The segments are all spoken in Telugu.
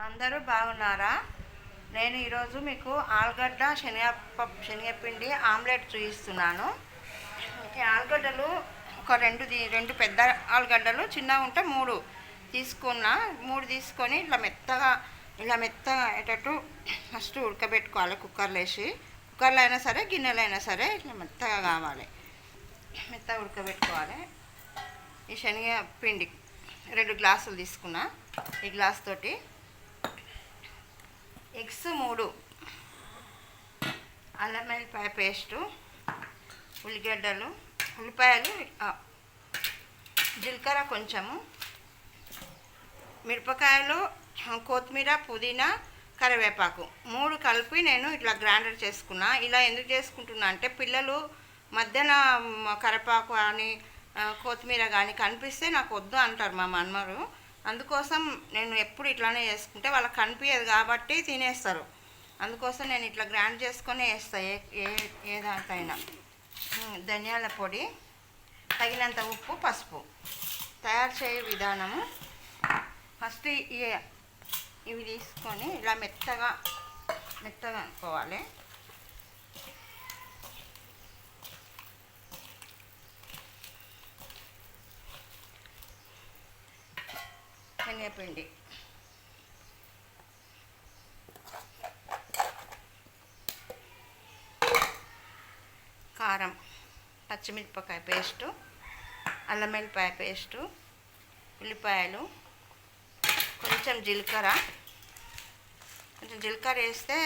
అందరూ బాగున్నారా? నేను ఈరోజు మీకు ఆలుగడ్డ శనగపిండి ఆమ్లెట్ చూపిస్తున్నాను. ఈ ఆలుగడ్డలు ఒక రెండు పెద్ద ఆలుగడ్డలు, చిన్నగా ఉంటే మూడు తీసుకున్నా. మూడు తీసుకొని ఇలా మెత్తగా అయ్యేటట్టు ఫస్ట్ ఉడకబెట్టుకోవాలి. కుక్కర్లో అయినా సరే, గిన్నెలో అయినా సరే ఇట్లా మెత్తగా కావాలి. మెత్తగా ఉడకబెట్టుకోవాలి. ఈ శనగపిండి 2 గ్లాసులు తీసుకున్నా. ఈ గ్లాస్ తోటి ఎగ్స్ 3, అల్లం వెల్లిపాయ పేస్టు, ఉల్లిపాయలు, జీలకర్ర కొంచెము, మిరపకాయలు, కొత్తిమీర, పుదీనా, కరివేపాకు 3 కలిపి నేను ఇట్లా గ్రైండర్ చేసుకున్నా. ఇలా ఎందుకు చేసుకుంటున్నా అంటే పిల్లలు మధ్యాహ్న కరివేపాకు కానీ కొత్తిమీర కానీ కనిపిస్తే నాకు వద్దు అంటారు మా మనమరు. అందుకోసం నేను ఎప్పుడు ఇట్లానే చేసుకుంటే వాళ్ళకి కనిపించదు కాబట్టి తినేస్తారు. అందుకోసం నేను ఇట్లా గ్రైండ్ చేసుకొని వేస్తాను ఏ దాంట్లైనా. ధనియాల పొడి, తగినంత ఉప్పు, పసుపు. తయారు చేయ విధానము: ఫస్ట్ ఇవి తీసుకొని ఇలా మెత్తగా అనుకోవాలి. శనగపిండి, కారం, పచ్చిమిరపకాయ పేస్టు, అల్లం వెల్లిపాయ పేస్టు, ఉల్లిపాయలు, కొంచెం జీలకర్ర వేస్తే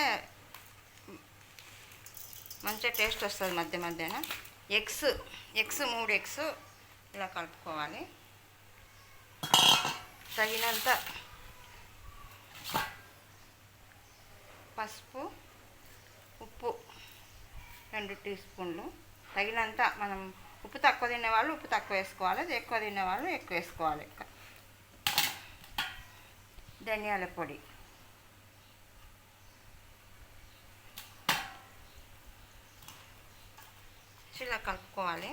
మంచిగా టేస్ట్ వస్తుంది మధ్యన. ఎగ్స్ 3 ఎగ్స్ ఇలా కలుపుకోవాలి. తగినంత పసుపు, ఉప్పు 2 టీ స్పూన్లు. తగినంత మనం ఉప్పు తక్కువ తినేవాళ్ళు ఉప్పు తక్కువ వేసుకోవాలి, ఎక్కువ తినేవాళ్ళు ఎక్కువ వేసుకోవాలి. ధనియాల పొడి, ఇలా కలుపుకోవాలి.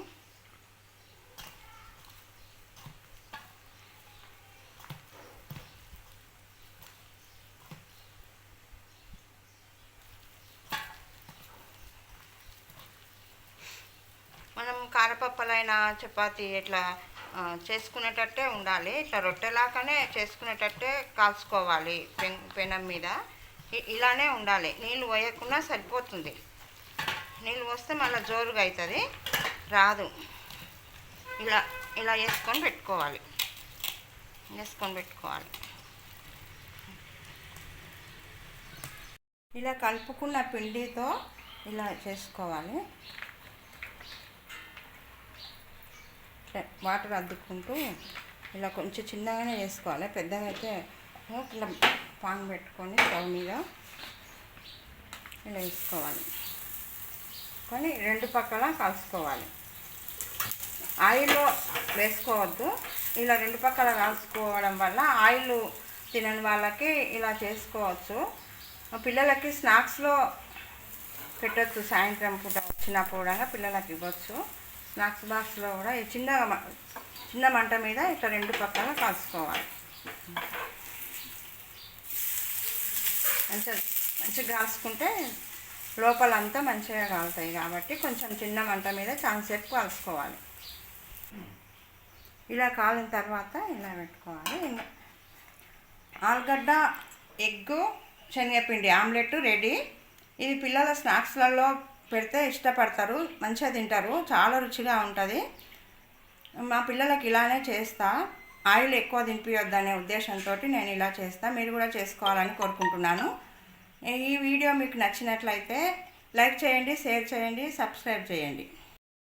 మనం కారపప్పలైనా చపాతీ ఇట్లా చేసుకునేటట్టే ఉండాలి. ఇట్లా రొట్టెలాగానే చేసుకునేటట్టే కాల్చుకోవాలి పెనం మీద. ఇలానే ఉండాలి. నీళ్ళు పోయకుండా సరిపోతుంది. నీళ్ళు పోస్తే మళ్ళీ జోరుగా అవుతుంది, రాదు. ఇలా వేసుకొని పెట్టుకోవాలి. ఇలా కలుపుకున్న పిండితో ఇలా చేసుకోవాలి. వాటర్ అద్దుకుంటూ ఇలా కొంచెం చిన్నగానే వేసుకోవాలి. పెద్దగా అయితే ఇట్లా పాన్ పెట్టుకొని స్టవ్ మీద ఇలా వేసుకోవాలి. కానీ 2 పక్కల కలుసుకోవాలి. ఆయిల్లో వేసుకోవద్దు. ఇలా 2 పక్కల కలుసుకోవడం వల్ల ఆయిల్ తినని వాళ్ళకి ఇలా చేసుకోవచ్చు. పిల్లలకి స్నాక్స్లో పెట్టచ్చు. సాయంత్రం పూట వచ్చినప్పుడు కూడా పిల్లలకి ఇవ్వచ్చు. స్నాక్స్ బాక్స్లో కూడా చిన్న మంట మీద ఇట్లా 2 పక్కల కాల్చుకోవాలి. మంచిగా కాల్చుకుంటే లోపలంతా మంచిగా కాలుతాయి కాబట్టి కొంచెం చిన్న మంట మీద చాలాసేపు కాల్చుకోవాలి. ఇలా కాలిన తర్వాత ఇలా పెట్టుకోవాలి. ఆలుగడ్డ, ఎగ్గు, శనగపిండి ఆమ్లెట్ రెడీ. ఇది పిల్లల స్నాక్స్లలో పెడితే ఇష్టపడతారు, మంచిగా తింటారు, చాలా రుచిగా ఉంటుంది. మా పిల్లలకి ఇలానే చేస్తా. ఆయిల్ ఎక్కువ తినిపించొద్దనే ఉద్దేశంతో నేను ఇలా చేస్తా. మీరు కూడా చేసుకోవాలని కోరుకుంటున్నాను. ఈ వీడియో మీకు నచ్చినట్లయితే లైక్ చేయండి, షేర్ చేయండి, సబ్స్క్రైబ్ చేయండి.